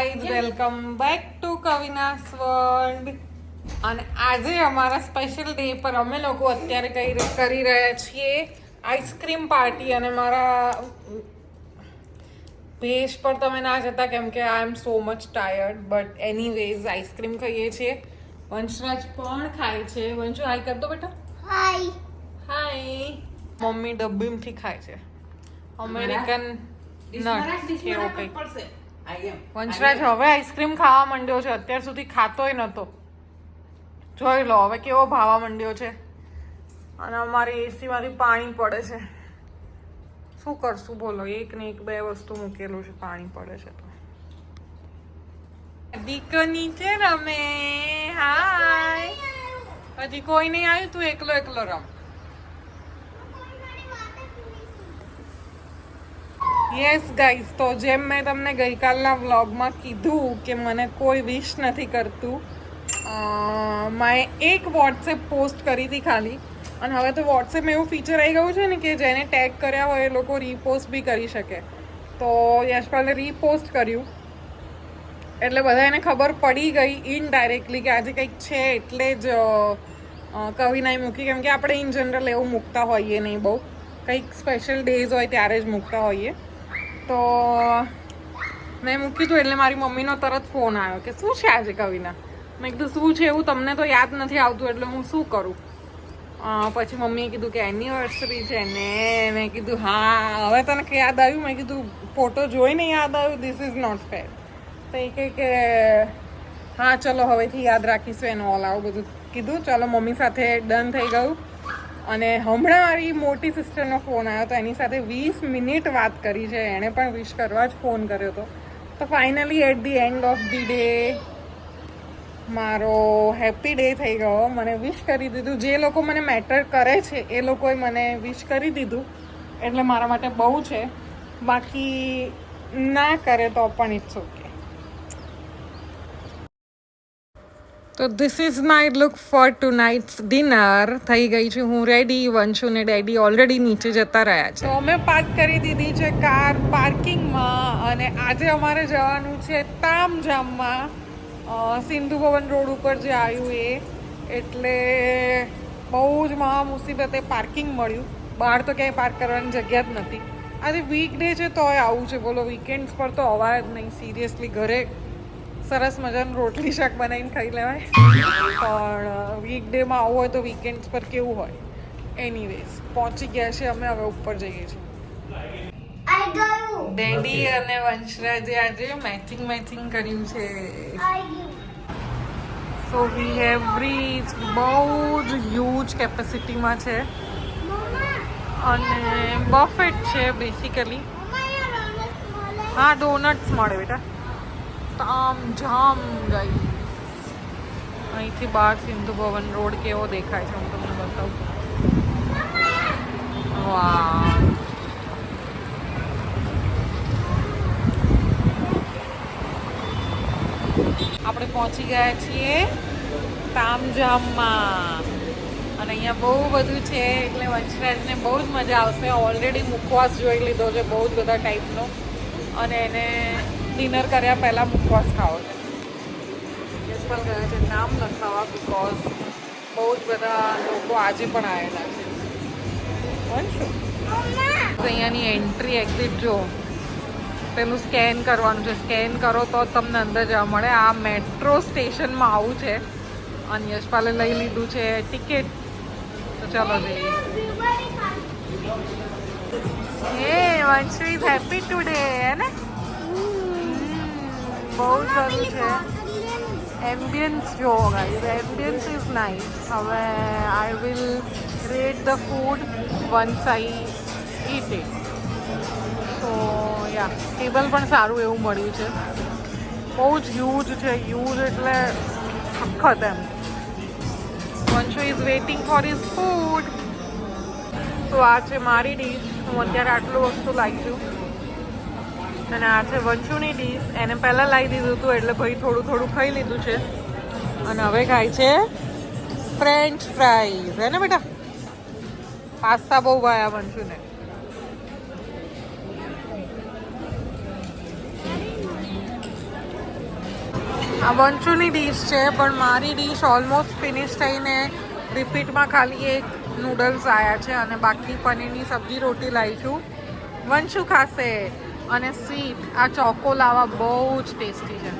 Guys welcome back to Kavina's world. અને આજે અમારા સ્પેશિયલ ડે પર અમે લોકો અત્યારે કરી રહ્યા છીએ આઈસ્ક્રીમ પાર્ટી. અને મારા ભેષ પર તમે ના જતા કેમ કે I am so much tired, but anyways ice cream ખાઈએ છીએ. વંશરાજ પણ ખાય છે. વંશુ હાય કર દો બેટા. હાય. હાય. મમ્મી ડબ્બીમથી ખાય છે અમેરિકન નટ કેવો કંઈક. વંશરાજ હવે આઈસ્ક્રીમ ખાવા માંડ્યો છે. અત્યાર સુધી ખાતોય નતો. જોઈ લો હવે કેવો ભાવા માંડ્યો છે. અને અમારી એસી માંથી પાણી પડે છે. શું કરશું બોલો? એક ને એક બે વસ્તુ મૂકેલું છે, પાણી પડે છે તો. દીકો નીચે રમે. હાય. હજી કોઈ નહીં આવ્યું, તું એકલો એકલો રમ. યસ ગાઈઝ, તો જેમ મેં તમને ગઈકાલના વ્લોગમાં કીધું કે મને કોઈ વિશ નથી કરતું, મેં એક વોટ્સએપ પોસ્ટ કરી હતી ખાલી. અને હવે તો વોટ્સએપમાં એવું ફીચર આવી ગયું છે ને કે જેને ટેગ કર્યા હોય એ લોકો રીપોસ્ટ બી કરી શકે. તો યશપાલે રીપોસ્ટ કર્યું એટલે બધા એને ખબર પડી ગઈ ઇનડાયરેક્ટલી કે આજે કંઈક છે, એટલે જ કવિનાએ મૂકી. કેમ કે આપણે ઇન જનરલ એવું મૂકતા હોઈએ નહીં, બહુ કંઈક સ્પેશિયલ ડેઝ હોય ત્યારે જ મૂકતા હોઈએ. તો મેં મૂક્યું હતું એટલે મારી મમ્મીનો તરત ફોન આવ્યો કે શું છે આજે કવિના. મેં કીધું શું છે એવું તમને તો યાદ નથી આવતું એટલે હું શું કરું. પછી મમ્મીએ કીધું કે એનિવર્સરી છે ને. મેં કીધું હા હવે તને યાદ આવ્યું. મેં કીધું ફોટો જોઈને યાદ આવ્યું, ધીસ ઇઝ નોટ ફેર. તો એ કહે કે હા ચલો હવેથી યાદ રાખીશું એનું ઓલ આવું બધું કીધું. ચલો મમ્મી સાથે ડન થઈ ગયું. અને હમણાં મારી મોટી સિસ્ટરનો ફોન આવ્યો તો એની સાથે 20 મિનિટ વાત કરી છે. એણે પણ વિશ કરવા જ ફોન કર્યો હતો. તો finally at the end of the day મારો હેપી ડે થઈ ગયો. મને વિશ કરી દીધું. જે લોકો મને મેટર કરે છે એ લોકોએ મને વિશ કરી દીધું એટલે મારા માટે બહુ છે. બાકી ના કરે તો પણ ઇટ્સ ઓકે. તો this is my look for tonight's dinner. થઈ ગઈ છું હું રેડી. વંશુ ને ડેડી ઓલરેડી નીચે જતા રહ્યા છે. તો અમે પાર્ક કરી દીધી છે કાર પાર્કિંગમાં. અને આજે અમારે જવાનું છે તામઝામમાં, સિંધુ ભવન રોડ ઉપર જે આવ્યું એ. એટલે બહુ જ મહા મુસીબતે પાર્કિંગ મળ્યું. બહાર તો ક્યાંય પાર્ક કરવાની જગ્યા જ નથી. આજે વીકડે છે તોય આવું છે બોલો. વીકેન્ડ્સ પર તો અવાય જ નહીં. સિરિયસલી ઘરે સરસ મજાનું રોટલી શાક બનાવીને ખાઈ લેવાય, પણ વીકડેમાં આવું હોય તો વીકેન્ડ્સ પર કેવું હોય. એનીવેઝ પહોંચી ગયા છે અમે. હવે ઉપર જઈએ છીએ. ડેડી અને વંશરાજે આજે મેચિંગ કર્યું છે. સો વી હેવ રીચ. બહુ જ હ્યુજ કેપેસિટીમાં છે અને બફેટ છે બેસિકલી. હા ડોનટ્સ મળે બેટા. તામઝામ ગઈ. અહીંથી બહાર સિંધુ ભવન રોડ કેવો દેખાય છે હું તમને બતાવું. વાહ. આપણે પહોંચી ગયા છીએ તામઝામમાં. અને અહીંયા બહુ બધું છે એટલે વંશરાજને બહુ જ મજા આવશે. ઓલરેડી મુખવાસ જોઈ લીધો છે બહુ જ બધા ટાઈપનો. અને એને ડિનર કર્યા પહેલાં મુખવાસ ખાવો છે. યશપાલ ગયા છે નામ લખાવવા, બિકોઝ બહુ જ બધા લોકો આજે પણ આવેલા છે. વંશુ અહીંયાની એન્ટ્રી એક્ઝિટ જો પેલું સ્કેન કરવાનું છે. સ્કેન કરો તો તમને અંદર જવા મળે. આ મેટ્રો સ્ટેશનમાં આવું છે. અને યશપાલે લઈ લીધું છે ટિકિટ. તો ચાલો જઈએ. હે વંશુ ઇઝ હેપી ટુડે હે ને. બહુ સારું છે. એમ્બિયન્સ જો ગાઈઝ, એમ્બિયન્સ ઇઝ નાઇસ. હવે I will rate the food once I eat it. તો યા ટેબલ પણ સારું એવું મળ્યું છે. બહુ જ હ્યુજ છે. હ્યુજ એટલે સખત એમ. Vanshu is waiting for his food. તો આ છે મારી ડીશ. હું અત્યારે આટલું વસ્તુ લાવી છું. અને આ છે વંશુની ડીશ. એને પહેલાં લાવી દીધું હતું એટલે ભાઈ થોડું થોડું ખાઈ લીધું છે. અને હવે ખાય છે ફ્રેન્ચ ફ્રાઈઝ. હે ને બેટા? પાસ્તા બહુ ભાયા વંશુને. આ વંશુની ડીશ છે, પણ મારી ડીશ ઓલમોસ્ટ ફિનિશ થઈને રિપીટમાં ખાલી એક નૂડલ્સ આવ્યા છે અને બાકી પનીરની સબ્જી રોટી લાવી છું. વંશુ ખાશે. અને સ્વીટ આ ચોકો લાવા બહુ જ ટેસ્ટી છે.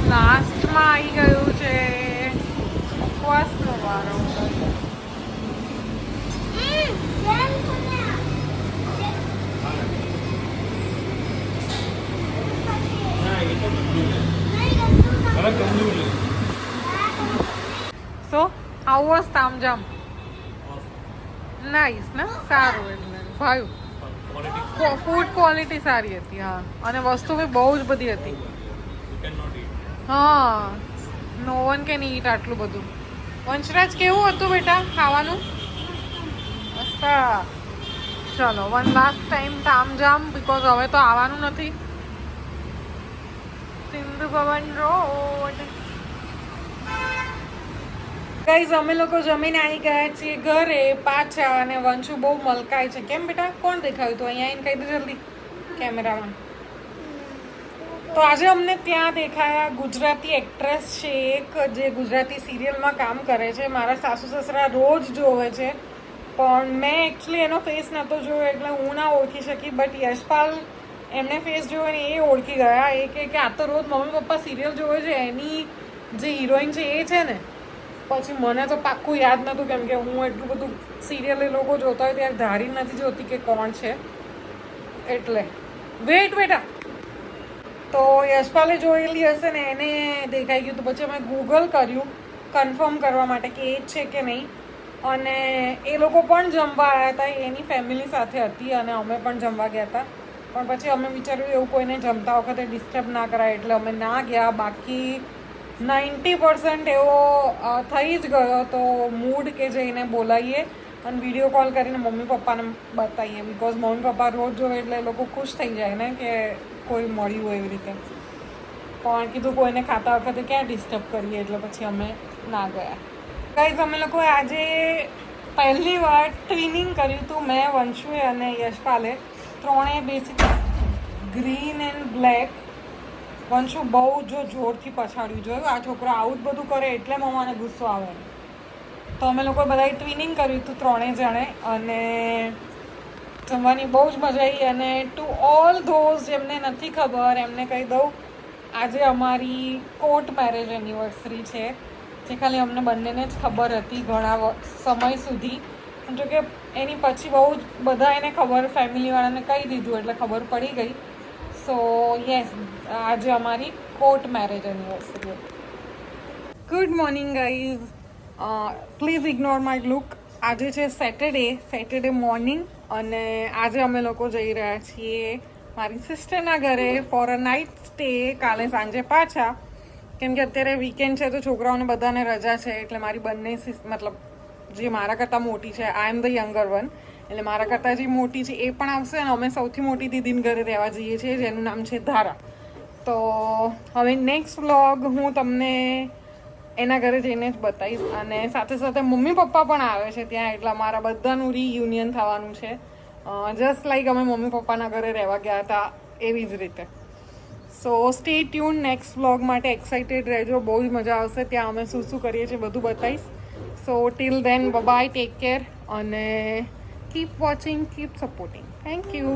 લાસ્ટમાં આવી ગયું છે ઉપવાસનો વારો. સો હાઉ વોઝ તામઝામ? નાઈસ ને, સારું. એટલે ભાઈ ફૂડ ક્વોલિટી સારી હતી. હા, અને વસ્તુ બી બહુ જ બધી હતી. હા, નો વન કેન ઈટ આટલું બધું. વંશરાજ કેવું હતું બેટા ખાવાનું? મસ્ત. ચલો વન લાસ્ટ ટાઈમ તામઝામ, બીકોઝ હવે તો આવવાનું નથી. સિંધુ ભવન રોડ. ગાઈઝ અમે લોકો જમીને આવી ગયા છીએ ઘરે પાછા અને વંશુ બહુ મલકાય છે. કેમ બેટા? કોણ દેખાયું તું? અહીંયા આવીને કહી દે જલ્દી કેમેરામાં. તો આજે અમને ત્યાં દેખાયા ગુજરાતી એક્ટ્રેસ છે એક, જે ગુજરાતી સિરિયલમાં કામ કરે છે. મારા સાસુ સસરા રોજ જોવે છે, પણ મેં એકચ્યુઅલી એનો ફેસ નહોતો જોયો એટલે હું ના ઓળખી શકી. બટ યશપાલ એમને ફેસ જોયો ને એ ઓળખી ગયા. એ કે આ તો રોજ મમ્મી પપ્પા સિરિયલ જોવે છે, એની જે હિરોઈન છે એ છે ને. પછી મને તો પાક્કું યાદ નહોતું, કેમ કે હું એટલું બધું સિરિયલ એ લોકો જોતા હોય ત્યારે ધારી નથી જોતી કે કોણ છે. એટલે વેટ બેટા. તો યશપાલે જોયેલી હશે ને, એને દેખાઈ ગયું. તો પછી અમે ગૂગલ કર્યું કન્ફર્મ કરવા માટે કે એ જ છે કે નહીં. અને એ લોકો પણ જમવા આવ્યા હતા, એની ફેમિલી સાથે હતી અને અમે પણ જમવા ગયા હતા. પણ પછી અમે વિચાર્યું એવું કોઈને જમતા વખતે ડિસ્ટર્બ ના કરાય એટલે અમે ના ગયા. બાકી 90% એવો થઈ જ ગયો. તો મૂડ કે જઈને બોલાવીએ અને વિડીયો કોલ કરીને મમ્મી પપ્પાને બતાવીએ, બિકોઝ મમ્મી પપ્પા રોજ જોવે એટલે એ લોકો ખુશ થઈ જાય ને કે કોઈ મળ્યું હોય એવી રીતે. પણ કીધું કોઈને ખાતા વખતે ક્યાં ડિસ્ટર્બ કરીએ, એટલે પછી અમે ના ગયા. ગાઈઝ અમે લોકો આજે પહેલી વાર ટ્વિનિંગ કર્યું હતું, મેં, વંશુએ અને યશપાલે. ત્રણેય basic green and black. Vanshu બહુ જોરથી પછાડ્યું. જોયું આ છોકરો આવું જ બધું કરે એટલે મમ્માને ગુસ્સો આવે. તો અમે લોકો બધાએ ટ્વિનિંગ કર્યું હતું ત્રણેય જણે અને જમવાની બહુ જ મજા આવી. અને ટુ ઓલ ધોઝ જેમને નથી ખબર એમને કહી દઉં, આજે અમારી કોર્ટ મેરેજ એનિવર્સરી છે, જે ખાલી અમને બંનેને જ ખબર હતી ઘણા સમય સુધી. જોકે એની પછી બહુ જ બધા એને ખબર, ફેમિલીવાળાને કહી દીધું એટલે ખબર પડી ગઈ. સો યસ, આજે અમારી કોર્ટ મેરેજ એનિવર્સરી હતી. Good morning guys. Please ignore my look. આજે છે સેટરડે મોર્નિંગ અને આજે અમે લોકો જઈ રહ્યા છીએ મારી સિસ્ટરના ઘરે ફોર અ નાઇટ સ્ટે. કાલે સાંજે પાછા, કેમ કે અત્યારે વીકેન્ડ છે તો છોકરાઓને બધાને રજા છે. એટલે મારી બંને મતલબ જે મારા કરતાં મોટી છે, આઈ એમ ધ યંગર વન, એટલે મારા કરતાં જે મોટી છે એ પણ આવશે અને અમે સૌથી મોટી દીદીને ઘરે રહેવા જઈએ છીએ, જેનું નામ છે ધારા. તો હવે નેક્સ્ટ વ્લોગ હું તમને એના ઘરે જઈને જ બતાવીશ. અને સાથે સાથે મમ્મી પપ્પા પણ આવે છે ત્યાં, એટલે અમારા બધાનું રિયુનિયન થવાનું છે. જસ્ટ લાઈક અમે મમ્મી પપ્પાના ઘરે રહેવા ગયા હતા એવી જ રીતે. સો સ્ટે ટ્યુન. નેક્સ્ટ વ્લોગ માટે એક્સાઇટેડ રહેજો, બહુ જ મજા આવશે. ત્યાં અમે શું શું કરીએ છીએ બધું બતાવીશ. So till then bye, take care અને keep watching, keep supporting. Thank you.